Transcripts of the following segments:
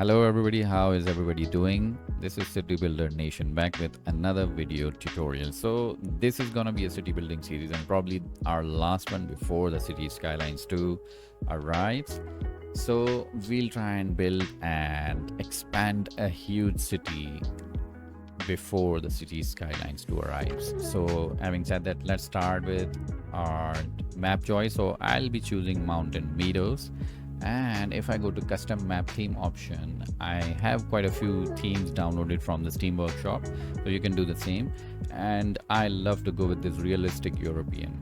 Hello everybody, how is everybody doing? This is City Builder Nation back with another video tutorial. So this is gonna be a city building series and probably our last one before the Cities Skylines 2 arrives. So we'll try and build and expand a huge city before the Cities Skylines 2 arrives. So having said that, let's start with our map choice. So I'll be choosing Mountain Meadows. And if I go to custom map theme option, I have quite a few themes downloaded from the Steam Workshop, so you can do the same. And I love to go with this realistic European.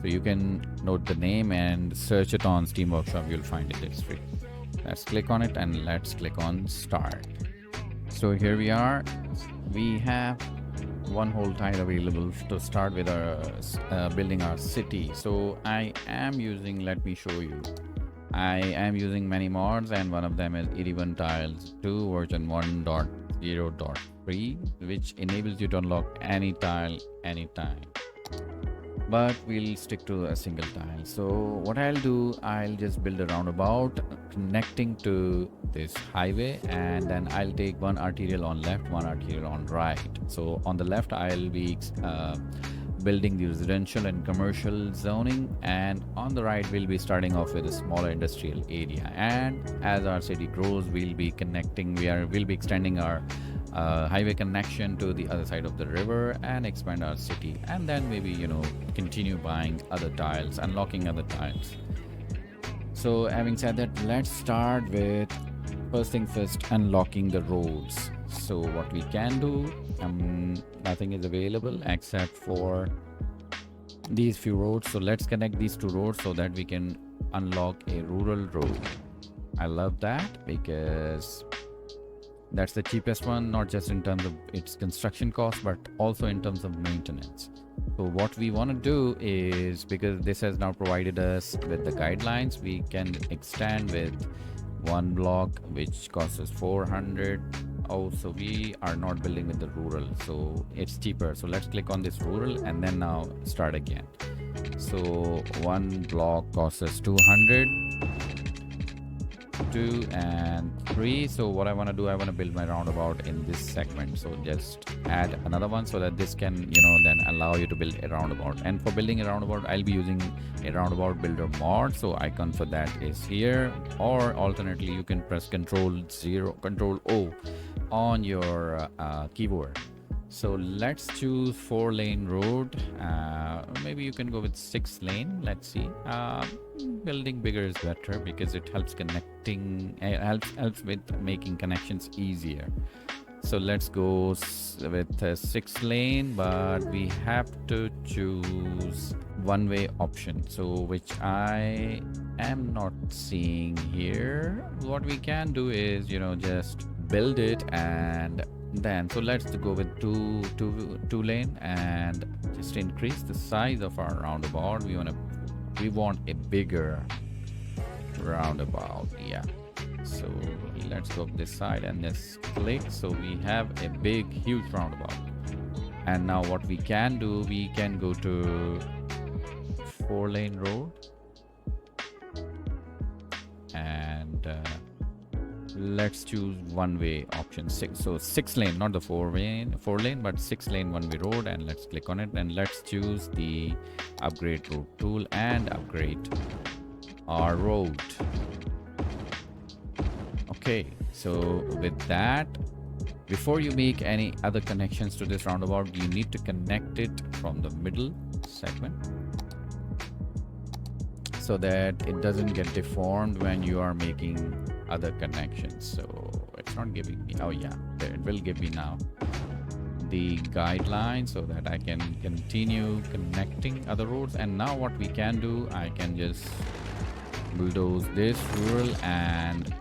So you can note the name and search it on Steam Workshop, you'll find it, it's free. Let's click on it and let's click on start. So here we are, we have one whole tile available to start with our building our city. So I am using, let me show you. I am using many mods and one of them is 81 tiles 2 version 1.0.3, which enables you to unlock any tile anytime, but we'll stick to a single tile. So what I'll do, I'll just build a roundabout connecting to this highway, and then I'll take one arterial on left, one arterial on right. So on the left I'll be building the residential and commercial zoning, and on the right we'll be starting off with a smaller industrial area. And as our city grows, we'll be extending our highway connection to the other side of the river and expand our city, and then maybe continue buying other tiles, unlocking other tiles. So having said that, let's start with first thing first, unlocking the roads. So what we can do, nothing is available except for these few roads. So let's connect these two roads so that we can unlock a rural road. I love that because that's the cheapest one, not just in terms of its construction cost, but also in terms of maintenance. So what we want to do is, because this has now provided us with the guidelines, we can extend with one block which costs us 400. So we are not building with the rural, so it's cheaper. So let's click on this rural and then now start again. So one block costs us 200, 2 and 3. So what I want to do, I want to build my roundabout in this segment. So just add another one so that this can then allow you to build a roundabout. And for building a roundabout, I'll be using a roundabout builder mod, so icon for that is here, or alternately you can press Control O on your keyboard. So let's choose 4-lane road. Maybe you can go with 6-lane. Let's see. Building bigger is better because it helps connecting. Helps with making connections easier. So let's go with 6-lane, but we have to choose one-way option. So which I am not seeing here. What we can do is just build it, and then so let's go with two lane and just increase the size of our roundabout. We want a bigger roundabout. Yeah, so let's go up this side and just click. So we have a big huge roundabout. And now what we can do, we can go to 4-lane road and let's choose one-way option 6. So 6-lane, not the 4-lane, but 6-lane one-way road, and let's click on it and let's choose the upgrade road tool and upgrade our road. Okay, so with that, before you make any other connections to this roundabout, you need to connect it from the middle segment so that it doesn't get deformed when you are making other connections. So it's not giving me, oh yeah, there, it will give me now the guidelines so that I can continue connecting other roads. And now what we can do, I can just bulldoze this rural and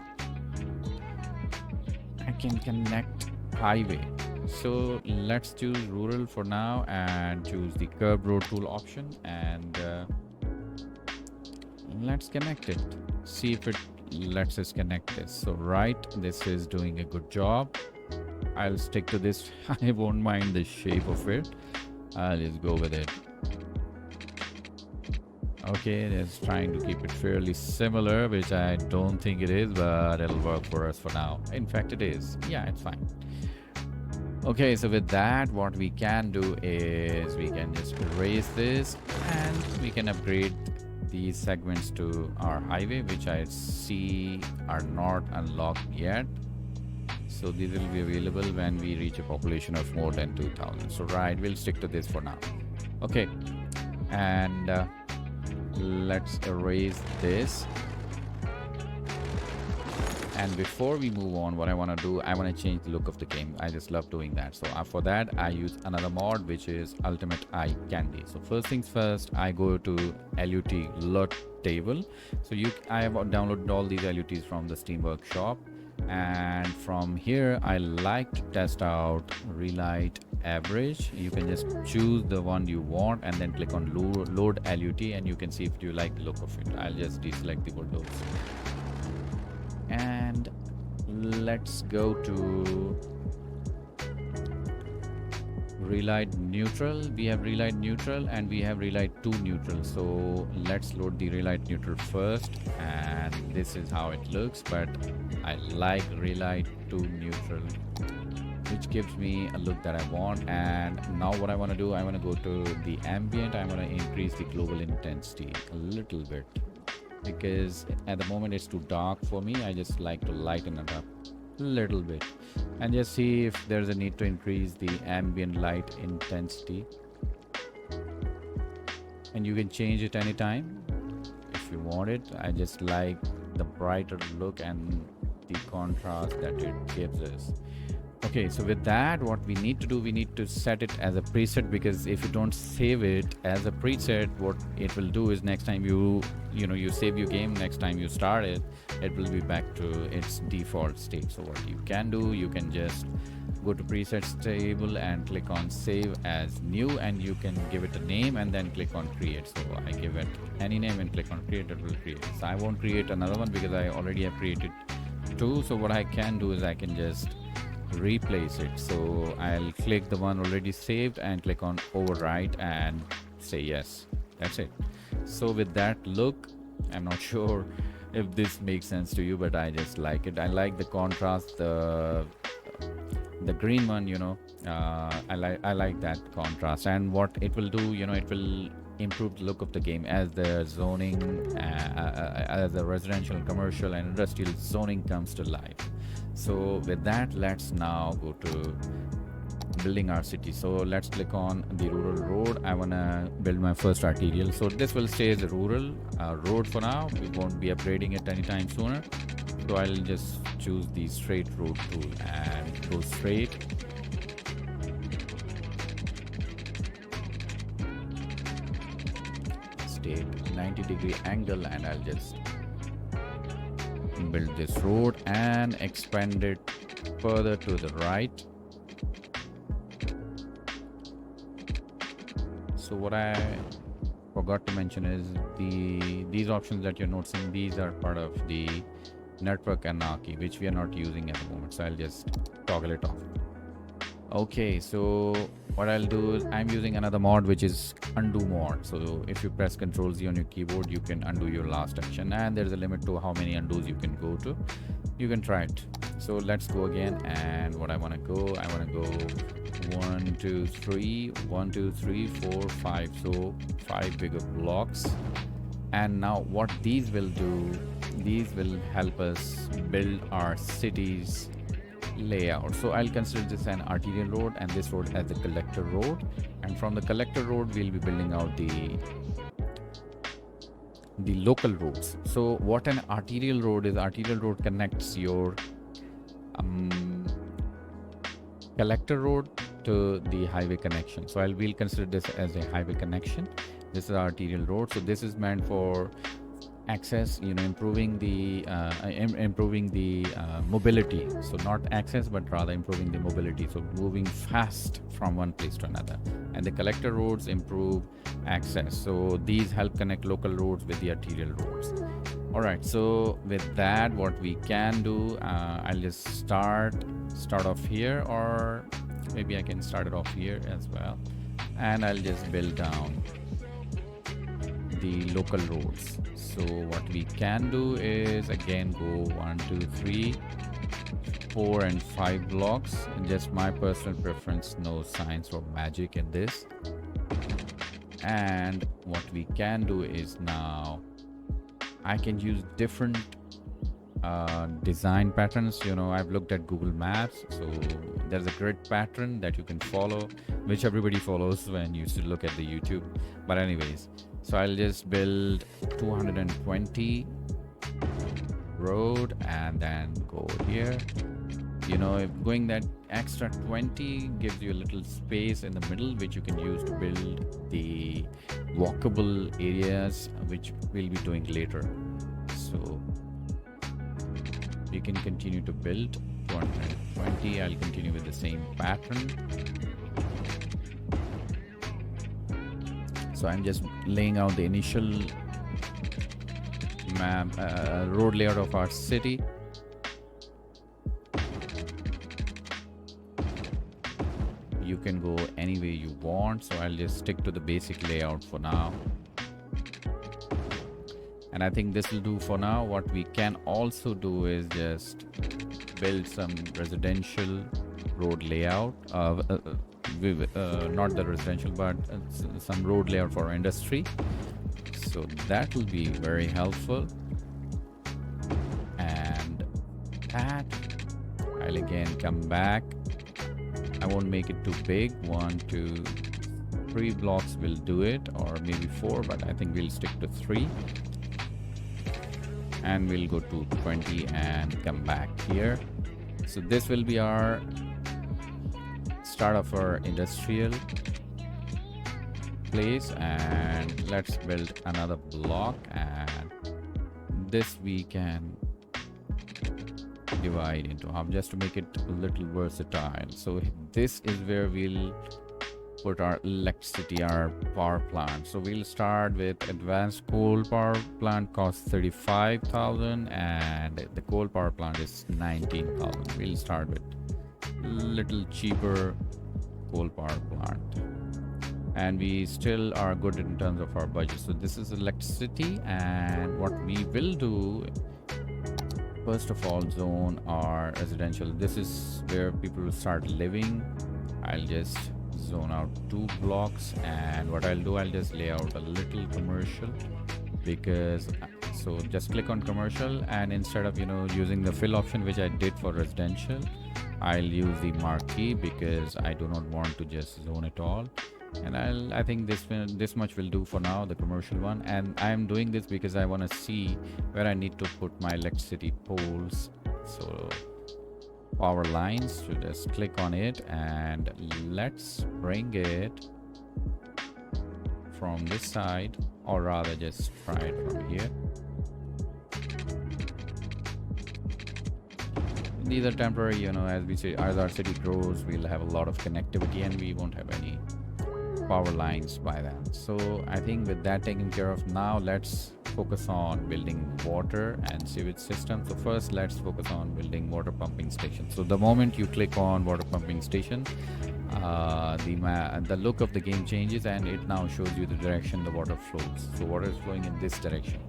I can connect highway. So let's choose rural for now and choose the curved road tool option, and let's connect it. See if it lets us connect this. So right, this is doing a good job. I'll stick to this. I won't mind the shape of it. I'll just go with it. Okay, just trying to keep it fairly similar, which I don't think it is, but it'll work for us for now. In fact, it is. Yeah, it's fine. Okay, so with that, what we can do is we can just erase this and we can upgrade these segments to our highway, which I see are not unlocked yet. So these will be available when we reach a population of more than 2000. So right, we'll stick to this for now. Okay, and let's erase this. And before we move on, what I want to do, I want to change the look of the game. I just love doing that. So for that, I use another mod, which is Ultimate Eye Candy. So first things first, I go to LUT LUT table. So I have downloaded all these LUTs from the Steam Workshop. And from here, I like to test out Relight Average. You can just choose the one you want and then click on load LUT, and you can see if you like the look of it. I'll just deselect the windows. And let's go to Relight Neutral. We have Relight Neutral and we have Relight 2 Neutral. So let's load the Relight Neutral first, and this is how it looks, but I like Relight 2 Neutral, which gives me a look that I want. And now what I want to do, I want to go to the ambient. I want to increase the global intensity a little bit, because at the moment it's too dark for me. I just like to lighten it up a little bit and just see if there's a need to increase the ambient light intensity. And you can change it anytime if you want it. I just like the brighter look and the contrast that it gives us. Okay, so with that, what we need to do, we need to set it as a preset, because if you don't save it as a preset, what it will do is next time you save your game, next time you start it, it will be back to its default state. So what you can do, you can just go to presets table and click on save as new, and you can give it a name and then click on create. So I give it any name and click on create, it will create. So I won't create another one because I already have created two. So what I can do is I can just replace it. So I'll click the one already saved and click on overwrite and say yes. That's it. So with that look, I'm not sure if this makes sense to you, but I just like it. I like the contrast, the green one, I like that contrast. And what it will do, it will improve the look of the game as the zoning, as the residential, commercial and industrial zoning comes to life. So with that, let's now go to building our city. So let's click on the rural road. I want to build my first arterial. So this will stay as a rural road for now. We won't be upgrading it anytime sooner. So I'll just choose the straight road tool and go straight. Let's take 90-degree angle and I'll just build this road and expand it further to the right. So what I forgot to mention is these options that you're noticing, these are part of the network anarchy, which we are not using at the moment. So I'll just toggle it off. Okay, so what I'll do is I'm using another mod, which is undo mod. So if you press Ctrl Z on your keyboard, you can undo your last action, and there's a limit to how many undos you can go to. You can try it. So let's go again, and what I want to go 1 2 3 1 2 3 4 5. So 5 bigger blocks. And now what these will do, these will help us build our cities layout. So I'll consider this an arterial road and this road as the collector road, and from the collector road we'll be building out the local roads. So what an arterial road is, arterial road connects your collector road to the highway connection. So we'll consider this as a highway connection. This is arterial road. So this is meant for access, improving the mobility. So not access, but rather improving the mobility, so moving fast from one place to another. And the collector roads improve access, so these help connect local roads with the arterial roads. All right, so with that, what we can do, I'll just start off here, or maybe I can start it off here as well, and I'll just build down the local roads. So what we can do is again go 1, 2, 3, 4 and 5 blocks. And just my personal preference, no science or magic in this. And what we can do is now I can use different design patterns. I've looked at Google Maps, so there's a grid pattern that you can follow, which everybody follows when you look at the YouTube. But anyways, so I'll just build 220 road and then go here. If going that extra 20 gives you a little space in the middle, which you can use to build the walkable areas, which we'll be doing later. So you can continue to build 220. I'll continue with the same pattern. So I'm just laying out the initial map, road layout of our city. You can go any way you want, so I'll just stick to the basic layout for now. And I think this will do for now. What we can also do is just build some residential road layout. Not the residential, but some road layout for industry. So that will be very helpful. And that, I'll again come back. I won't make it too big. 1, 2, 3 blocks will do it, or maybe 4, but I think we'll stick to 3. And we'll go to 20 and come back here. So this will be our start of our industrial place, and let's build another block, and this we can divide into half just to make it a little versatile. So this is where we'll put our electricity, our power plant. So we'll start with advanced coal power plant, costs 35,000, and the coal power plant is 19,000. We'll start with little cheaper coal power plant, and we still are good in terms of our budget. So this is electricity, and what we will do, first of all, zone our residential. This is where people will start living. I'll just zone out 2 blocks, and what I'll do, I'll just lay out a little commercial, because so just click on commercial, and instead of using the fill option which I did for residential, I'll use the marquee, because I do not want to just zone it all. And I think this much will do for now, the commercial one. And I'm doing this because I want to see where I need to put my electricity poles, so power lines. So just click on it, and let's bring it from this side, or rather just try it from here. These are temporary, as our city grows, we'll have a lot of connectivity, and we won't have any power lines by then. So I think with that taken care of, now let's focus on building water and sewage system. So first, let's focus on building water pumping station. So the moment you click on water pumping station, the look of the game changes, and it now shows you the direction the water flows. So water is flowing in this direction.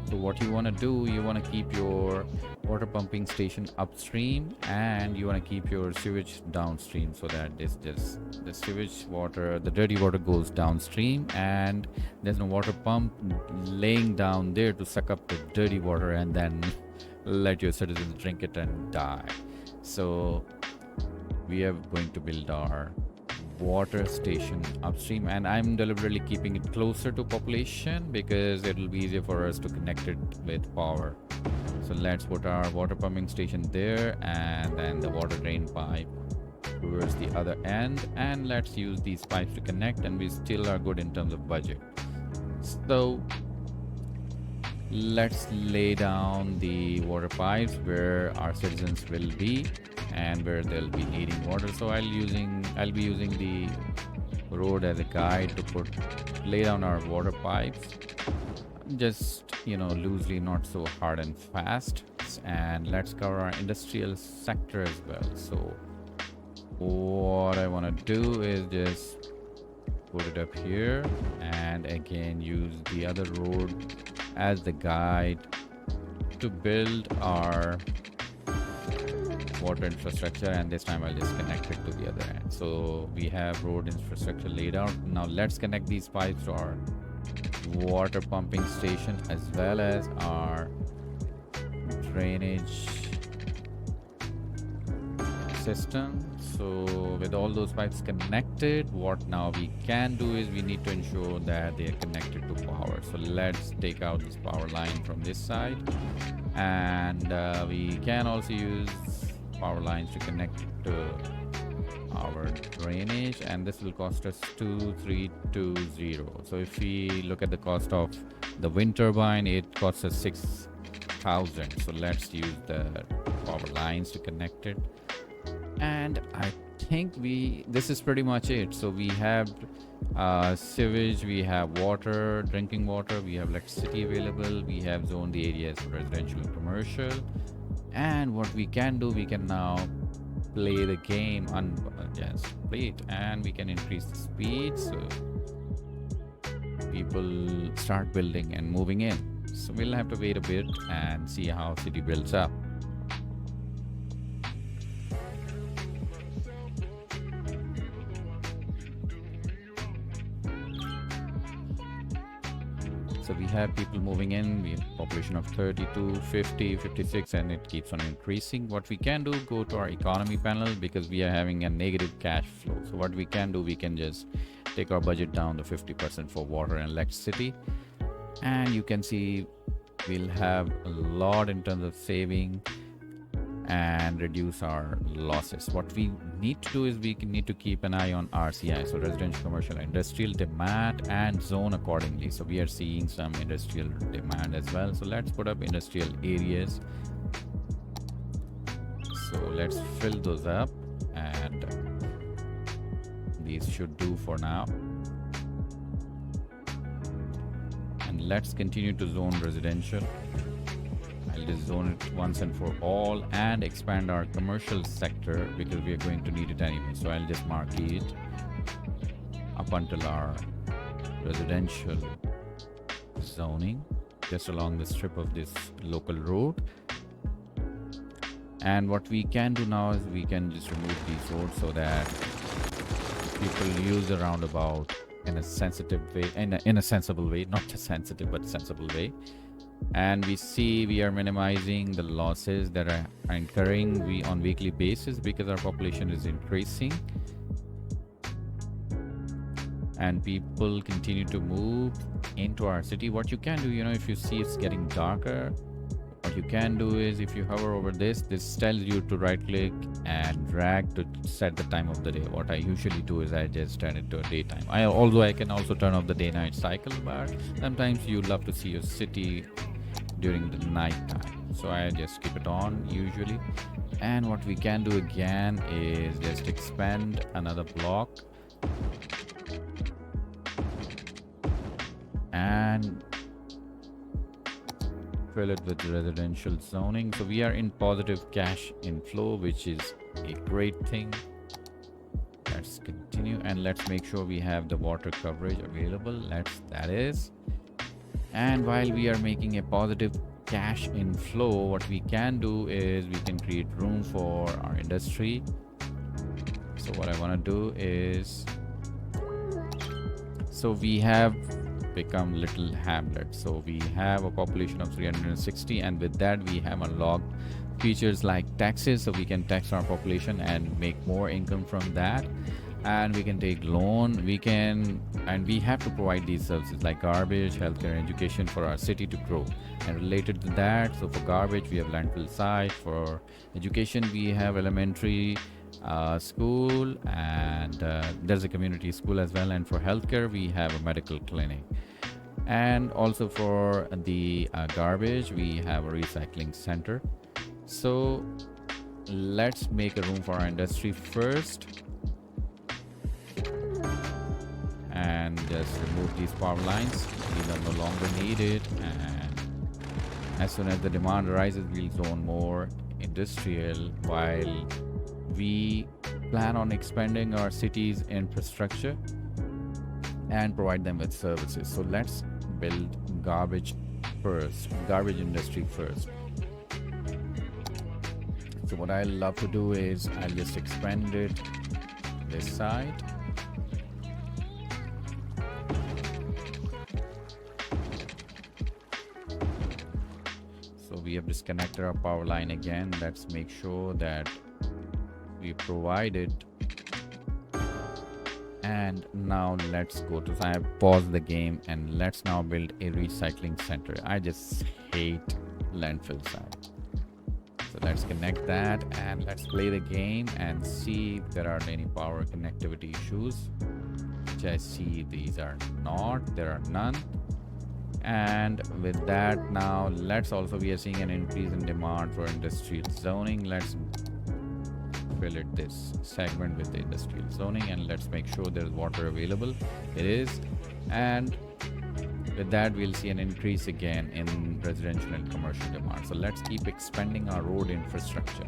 So what you want to do, you want to keep your water pumping station upstream, and you want to keep your sewage downstream, so that the sewage water, the dirty water, goes downstream, and there's no water pump laying down there to suck up the dirty water and then let your citizens drink it and die. So we are going to build our water station upstream, and I'm deliberately keeping it closer to population because it will be easier for us to connect it with power. So let's put our water pumping station there, and then the water drain pipe towards the other end, and let's use these pipes to connect, and we still are good in terms of budget. So let's lay down the water pipes where our citizens will be and where they'll be needing water. So I'll be using the road as a guide to lay down our water pipes, just loosely, not so hard and fast. And let's cover our industrial sector as well. So what I want to do is just put it up here, and again use the other road as the guide to build our water infrastructure, and this time I'll just connect it to the other end. So we have road infrastructure laid out. Now let's connect these pipes to our water pumping station as well as our drainage system. So with all those pipes connected, what now we can do is we need to ensure that they are connected to power. So let's take out this power line from this side, and we can also use power lines to connect to our drainage, and this will cost us 2320. So if we look at the cost of the wind turbine, it costs us 6,000. So let's use the power lines to connect it, and I think this is pretty much it. So we have sewage, we have water, drinking water, we have electricity available, we have zoned the areas for residential and commercial. And what we can do, we can now play the game play it, and we can increase the speed so people start building and moving in. So we'll have to wait a bit and see how city builds up. So we have people moving in, we have a population of 32, 50, 56, and it keeps on increasing. What we can do, go to our economy panel, because we are having a negative cash flow. So what we can do, we can just take our budget down to 50% for water and electricity. And you can see we'll have a lot in terms of saving and reduce our losses. What we need to do is we need to keep an eye on RCI, so residential, commercial, industrial demand, and zone accordingly. So we are seeing some industrial demand as well. So let's put up industrial areas. So let's fill those up, and these should do for now. And let's continue to zone residential. I'll just zone it once and for all and expand our commercial sector because we are going to need it anyway. So I'll just mark it up until our residential zoning just along the strip of this local road. And what we can do now is we can just remove these roads so that people use the roundabout in a sensitive way, in a sensible way, not just sensitive but sensible way. And we see we are minimizing the losses that are incurring on weekly basis because our population is increasing and people continue to move into our city. What you can do, if you see it's getting darker, what you can do is if you hover over this tells you to right click and drag to set the time of the day. What I usually do is I just turn it to a daytime. Although I can also turn off the day-night cycle, but sometimes you love to see your city during the night time, so I just keep it on usually. And what we can do again is just expand another block and fill it with residential zoning. So we are in positive cash inflow, which is a great thing. Let's continue and let's make sure we have the water coverage available. That is. And while we are making a positive cash inflow, what we can do is we can create room for our industry. So what I want to do is, so we have become little hamlet. So we have a population of 360, and with that we have unlocked features like taxes, so we can tax our population and make more income from that. And we can take loan, and we have to provide these services like garbage, healthcare, and education for our city to grow. And related to that, so for garbage we have landfill site, for education we have elementary school, and there's a community school as well. And for healthcare we have a medical clinic. And also for the garbage we have a recycling center. So let's make a room for our industry first and just remove these power lines. These are no longer needed, and as soon as the demand arises we'll zone more industrial while we plan on expanding our city's infrastructure. and provide them with services. So let's build garbage first, garbage industry first. So what I love to do is I'll just expand it this side. So we have disconnected our power line again. Let's make sure that we provide it. And now let's go to, I pause the game and let's now build a recycling center. I just hate landfill side. So let's connect that and let's play the game and see if there are any power connectivity issues, which I see these are not, there are none. And with that, now let's also, we are seeing an increase in demand for industrial zoning. Let's fill it this segment with the industrial zoning and let's make sure there's water available. It is. And with that, we'll see an increase again in residential and commercial demand. So let's keep expanding our road infrastructure.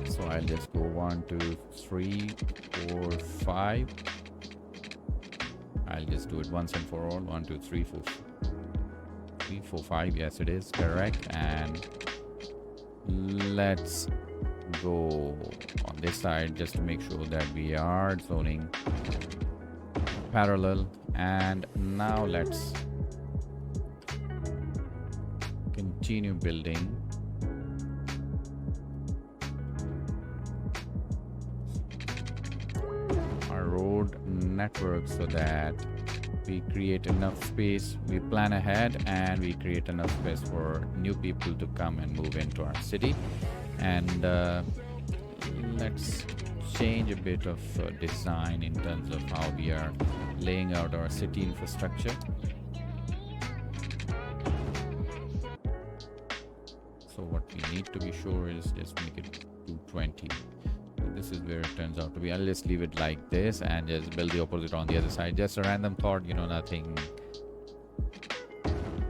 So I'll just go 1, 2, 3, 4, 5. I'll just do it once and for all. 1, 2, 3, 4, 3, 4, 5. Yes, it is correct. And let's go on this side just to make sure that we are zoning parallel. And now let's continue building our road network so that we create enough space, we plan ahead and we create enough space for new people to come and move into our city. And let's change a bit of design in terms of how we are laying out our city infrastructure. So what we need to be sure is just make it 220. This is where it turns out to be. I'll just leave it like this and just build the opposite on the other side. Just a random thought, you know, nothing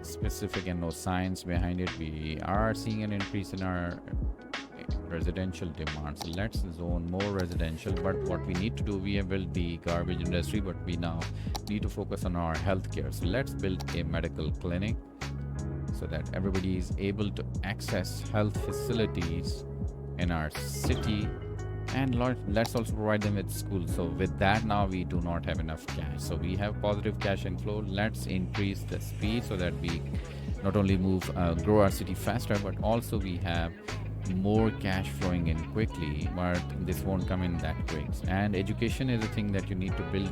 specific and no science behind it. We are seeing an increase in our residential demand. So let's zone more residential. But what we need to do, we have built the garbage industry, but we now need to focus on our healthcare. So let's build a medical clinic so that everybody is able to access health facilities in our city. And let's also provide them with schools. So with that, now we do not have enough cash. So we have positive cash inflow. Let's increase the speed so that we not only grow our city faster, but also we have more cash flowing in quickly. But this won't come in that quick. And education is a thing that you need to build,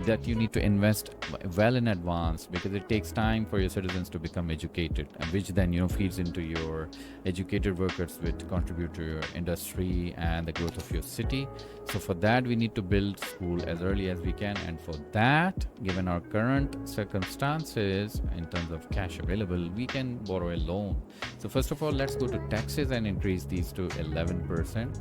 that you need to invest well in advance, because it takes time for your citizens to become educated, which then, you know, feeds into your educated workers, which contribute to your industry and the growth of your city. So for that, we need to build school as early as we can. And for that, given our current circumstances in terms of cash available, we can borrow a loan. So first of all, let's go to taxes and increase these to 11%.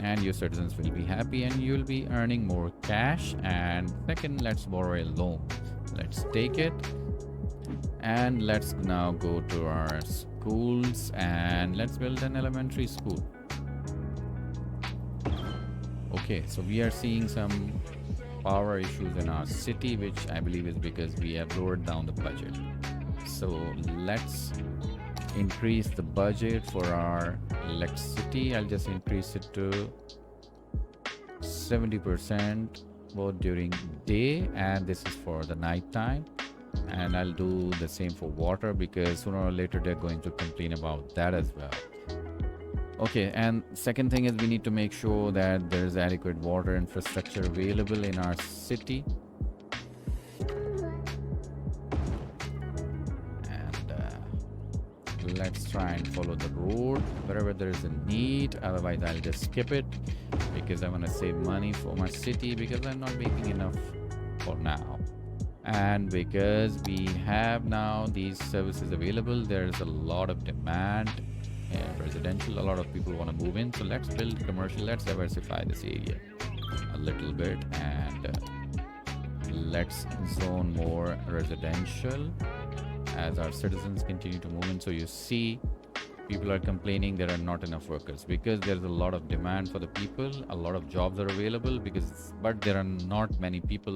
And your citizens will be happy and you'll be earning more cash. And second, let's borrow a loan. Let's take it and let's now go to our schools and let's build an elementary school. Okay, so we are seeing some power issues in our city, which I believe is because we have lowered down the budget. So let's increase the budget for our electricity. I'll just increase it to 70% both during day, and this is for the night time. And I'll do the same for water, because sooner or later they're going to complain about that as well. Okay, and second thing is we need to make sure that there's adequate water infrastructure available in our city. Let's try and follow the road wherever there is a need. Otherwise, I'll just skip it because I want to save money for my city, because I'm not making enough for now. And because we have now these services available, there's a lot of demand in residential. A lot of people want to move in. So let's build commercial. Let's diversify this area a little bit and let's zone more residential as our citizens continue to move in. So you see People are complaining there are not enough workers because there's a lot of demand for the people, a lot of jobs are available, but there are not many people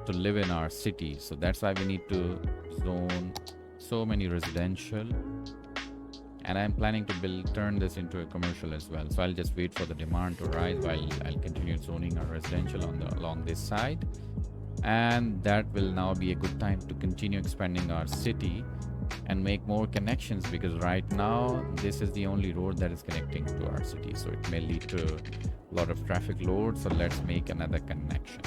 to live in our city. So that's why we need to zone so many residential, and I'm planning to turn this into a commercial as well. So I'll just wait for the demand to rise while I'll continue zoning our residential along this side, and that will now be a good time to continue expanding our city and make more connections, because right now this is the only road that is connecting to our city, so it may lead to a lot of traffic load. So let's make another connection.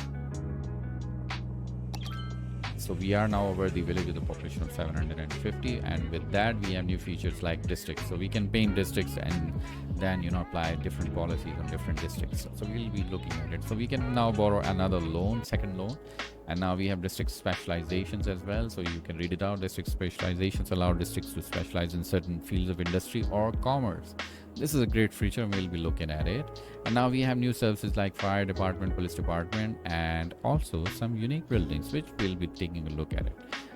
So we are now over the village with a population of 750, and with that we have new features like districts. So we can paint districts and then apply different policies on different districts. So we'll be looking at it. So we can now borrow another loan, second loan, and now we have district specializations as well. So you can read it out. District specializations allow districts to specialize in certain fields of industry or commerce. This is a great feature, and we'll be looking at it. And now we have new services like fire department, police department, and also some unique buildings, which we'll be taking a look at it.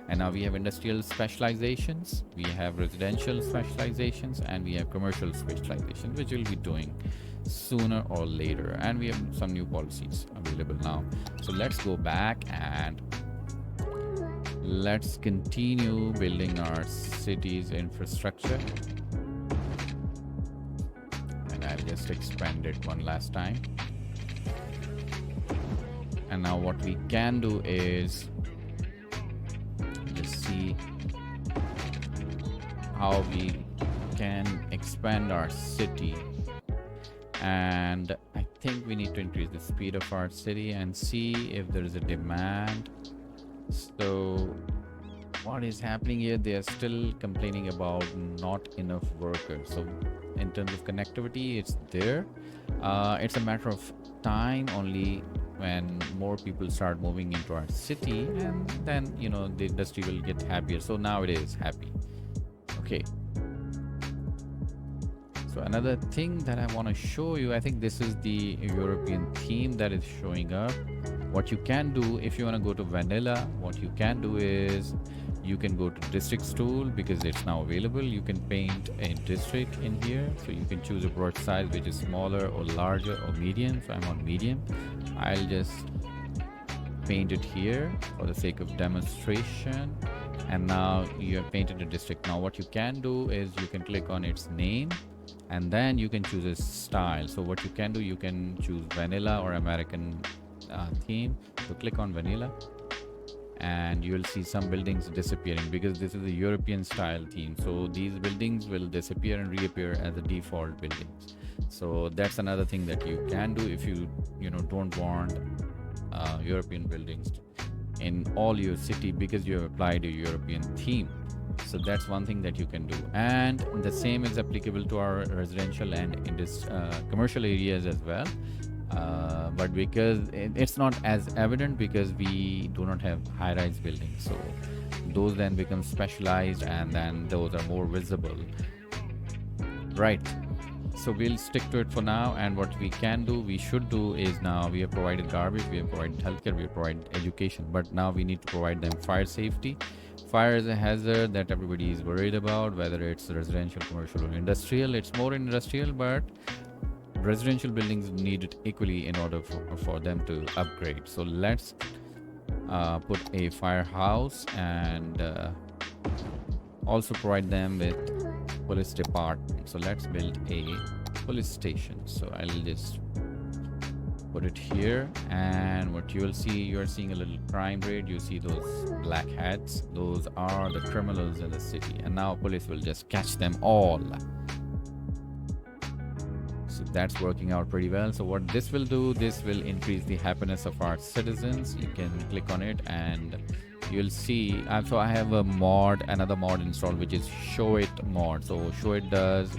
And now we have industrial specializations, we have residential specializations, and we have commercial specializations, which we'll be doing sooner or later. And we have some new policies available now. So let's go back and let's continue building our city's infrastructure. I'll just expand it one last time. And now what we can do is just see how we can expand our city. And I think we need to increase the speed of our city and see if there is a demand. So what is happening here? They are still complaining about not enough workers. So in terms of connectivity, it's there. It's a matter of time only when more people start moving into our city, and then the industry will get happier. So now it is happy. Okay. So another thing that I want to show you, I think this is the European theme that is showing up. What you can do if you want to go to vanilla, what you can do is you can go to districts tool, because it's now available. You can paint a district in here, so you can choose a brush size which is smaller or larger or medium. So I'm on medium. I'll just paint it here for the sake of demonstration. And now you have painted a district. Now what you can do is you can click on its name, and then you can choose a style. So what you can do, you can choose vanilla or American theme. So click on vanilla, and you will see some buildings disappearing because this is a European style theme. So these buildings will disappear and reappear as the default buildings. So that's another thing that you can do if you don't want European buildings in all your city, because you have applied a European theme. So that's one thing that you can do, and the same is applicable to our residential and commercial areas as well. But because it's not as evident, because we do not have high-rise buildings, so those then become specialized, and then those are more visible, right? So we'll stick to it for now. And what we should do is, now we have provided garbage, we have provided healthcare, we have provided education, but now we need to provide them fire safety. Fire is a hazard that everybody is worried about, whether it's residential, commercial, or industrial. It's more industrial, but residential buildings need it equally in order for them to upgrade. So let's put a firehouse, and also provide them with police department. So let's build a police station. So I'll just put it here, and what you will see, you're seeing a little crime rate. You see those black hats, those are the criminals in the city, and now police will just catch them all. So that's working out pretty well. So what this will do, this will increase the happiness of our citizens. You can click on it and you'll see. So I have another mod installed, which is show it mod. So show it does,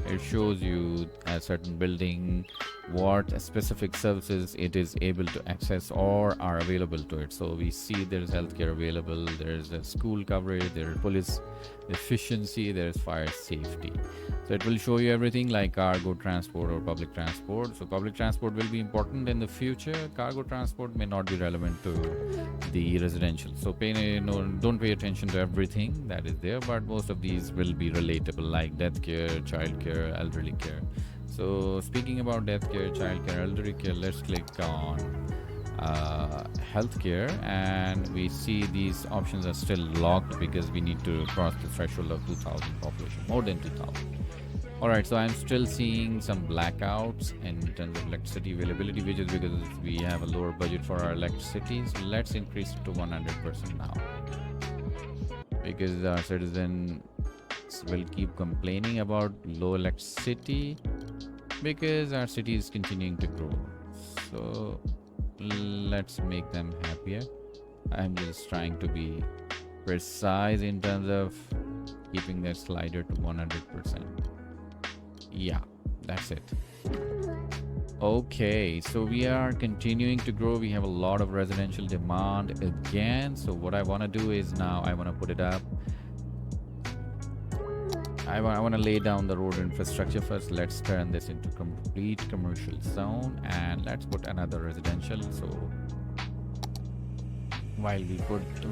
it shows you a certain building what specific services it is able to access or are available to it. So we see there's healthcare available, there's a school coverage, there's police efficiency, there's fire safety. So it will show you everything like cargo transport or public transport. So public transport will be important in the future. Cargo transport may not be relevant to the residential. So don't pay attention to everything that is there, but most of these will be relatable, like death care, child care, elderly care. So speaking about death care, child care, elderly care, let's click on healthcare, and we see these options are still locked because we need to cross the threshold of 2000 population, more than 2000. Alright, so I'm still seeing some blackouts in terms of electricity availability, which is because we have a lower budget for our electricity. So let's increase it to 100% now, because our citizens will keep complaining about low electricity because our city is continuing to grow. So let's make them happier. I'm just trying to be precise in terms of keeping that slider to 100%. Yeah, that's it. Okay, so we are continuing to grow. We have a lot of residential demand again. So what I want to do is now I want to put it up. I want to lay down the road infrastructure first. Let's turn this into complete commercial zone, and let's put another residential. So while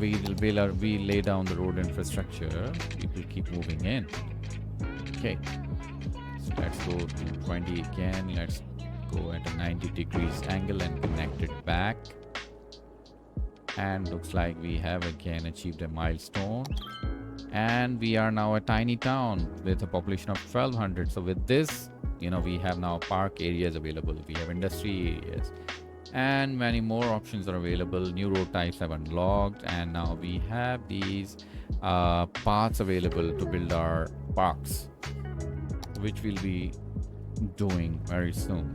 we lay down the road infrastructure, people keep moving in. Okay, so let's go to 20 again. Let's go at a 90 degrees angle and connect it back. And looks like we have again achieved a milestone. And we are now a tiny town with a population of 1200. So with this, we have now park areas available. We have industry areas and many more options are available. New road types have unlocked, and now we have these paths available to build our parks, which we'll be doing very soon.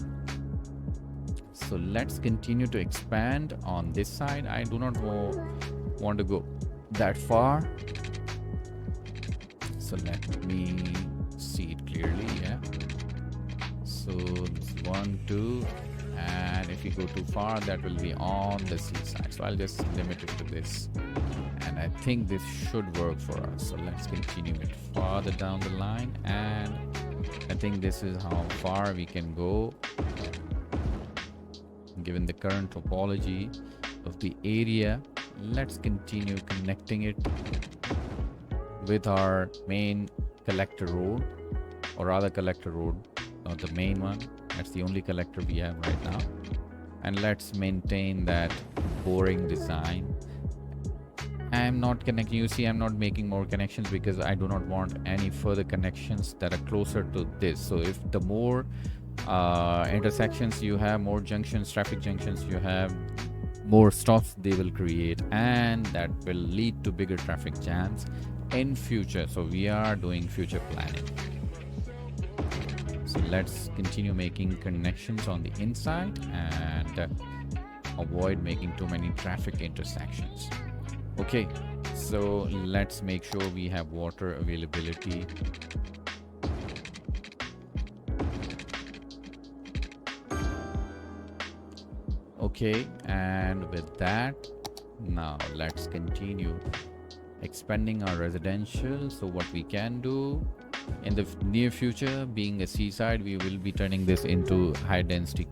So let's continue to expand on this side. I do not want to go that far. So let me see it clearly. Yeah. So this is 1, 2, and if you go too far, that will be on the seaside. So I'll just limit it to this, and I think this should work for us. So let's continue it farther down the line, and I think this is how far we can go given the current topology of the area. Let's continue connecting it with our main collector road, or rather collector road, not the main one. That's the only collector we have right now. And let's maintain that boring design. I'm not connecting, you see I'm not making more connections because I do not want any further connections that are closer to this. So if the more intersections you have, more junctions, traffic junctions you have, more stops they will create, and that will lead to bigger traffic jams in future. So we are doing future planning. So let's continue making connections on the inside and avoid making too many traffic intersections. Okay, so let's make sure we have water availability. Okay, and with that, now let's continue expanding our residential. So what we can do in the near future, being a seaside, we will be turning this into high density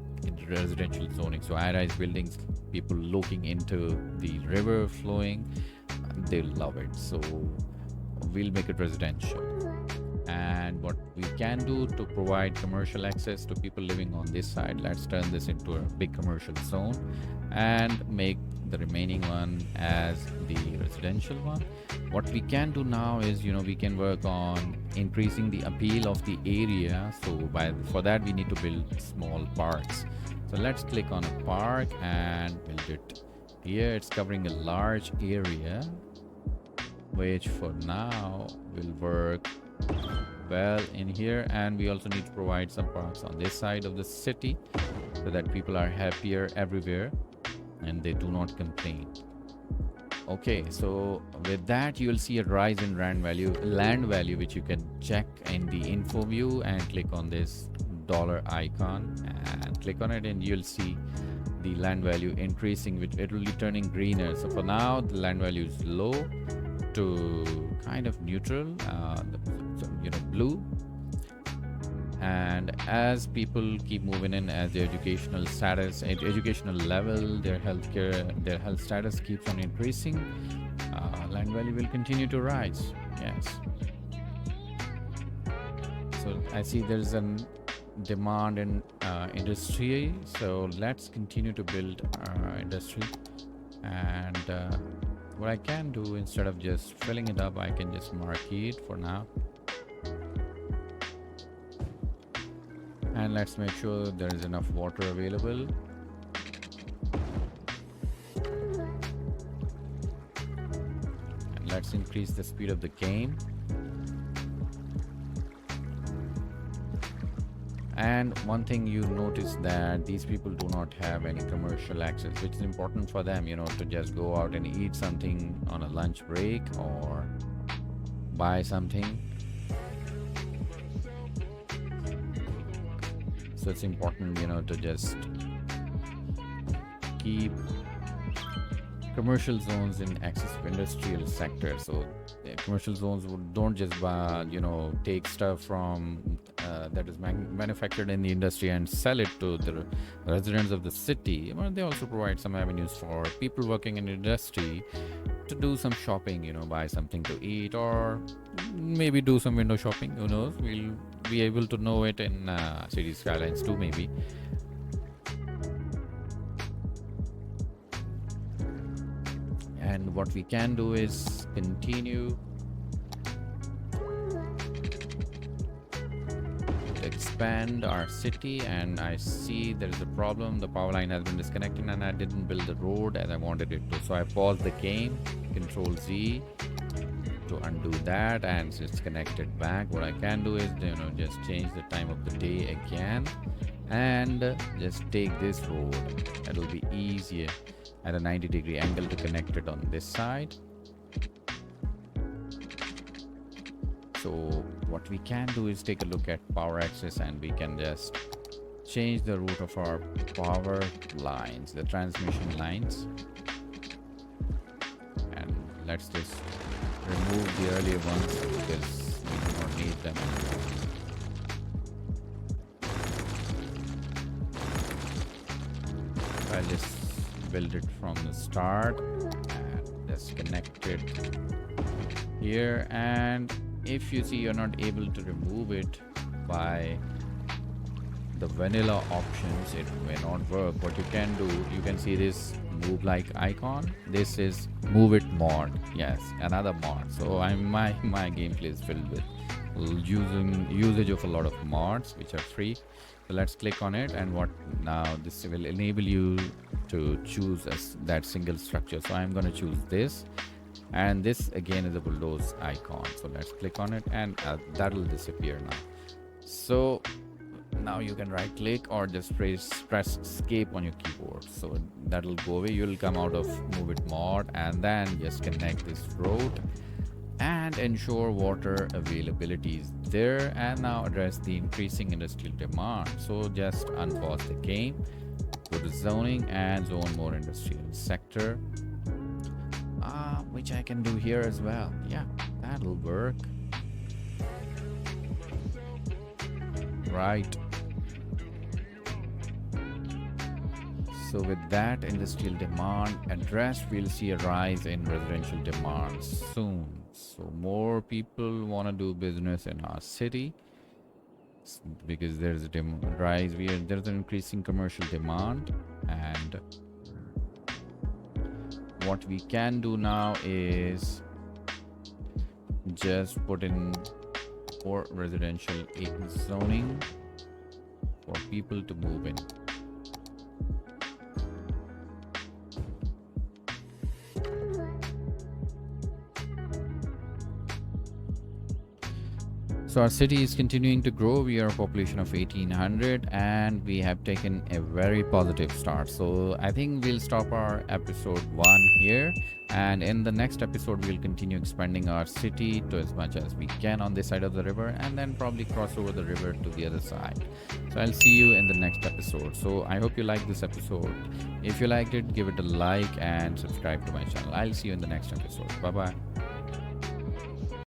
residential zoning. So high-rise buildings, people looking into the river flowing, they love it. So we'll make it residential. And what we can do to provide commercial access to people living on this side, let's turn this into a big commercial zone and make the remaining one as the residential one. What we can do now is, we can work on increasing the appeal of the area. So for that we need to build small parks. So let's click on a park and build it here. It's covering a large area, which for now will work well in here. And we also need to provide some parks on this side of the city so that people are happier everywhere and they do not complain. Okay, so with that you will see a rise in land value, which you can check in the info view and click on this dollar icon and click on it, and you'll see the land value increasing, which it will be turning greener. So for now the land value is low to kind of neutral, blue. And as people keep moving in, as their educational status, educational level, their health status keeps on increasing, land value will continue to rise. Yes. So I see there's a demand in industry, so let's continue to build industry. And what I can do, instead of just filling it up, I can just mark it for now. And let's make sure there is enough water available. And let's increase the speed of the game. And one thing you notice that these people do not have any commercial access, which is important for them, to just go out and eat something on a lunch break or buy something. So it's important, to just keep commercial zones in accessible industrial sector. So commercial zones don't just take stuff from that is manufactured in the industry and sell it to the residents of the city. They also provide some avenues for people working in industry to do some shopping, buy something to eat, or maybe do some window shopping. Who knows? We'll be able to know it in Cities Skylines too, maybe. And what we can do is continue to expand our city. And I see there is a problem. The power line has been disconnected and I didn't build the road as I wanted it to. So I paused the game, Control Z to undo that, and it's connected back. What I can do is just change the time of the day again and just take this road. It'll be easier at a 90-degree angle to connect it on this side. So what we can do is take a look at power access, and we can just change the route of our power lines, the transmission lines. And let's just remove the earlier ones because we do not need them anymore. I'll just build it from the start and just connect it here. And if you see you're not able to remove it by the vanilla options, it may not work. What you can do, you can see this move like icon. This is move it mod. Yes, another mod. So my gameplay is filled with usage of a lot of mods which are free. So let's click on it, and now this will enable you to choose that single structure. So I'm going to choose this, and this again is a bulldoze icon. So let's click on it, and that will disappear now. So now you can right click or just press escape on your keyboard, so that'll go away. You'll come out of move it mod, and then just connect this road and ensure water availability is there, and now address the increasing industrial demand. So just unpause the game, go to zoning and zone more industrial sector, which I can do here as well. Yeah, that'll work. Right. So with that industrial demand addressed, we'll see a rise in residential demand soon. So more people want to do business in our city because there's a rise. There's an increasing commercial demand, and what we can do now is just put in more residential zoning for people to move in. So our city is continuing to grow. We are a population of 1800 and we have taken a very positive start. So I think we'll stop our episode 1 here, and in the next episode we'll continue expanding our city to as much as we can on this side of the river, and then probably cross over the river to the other side. So I'll see you in the next episode. So I hope you liked this episode. If you liked it, give it a like and subscribe to my channel. I'll see you in the next episode. Bye bye.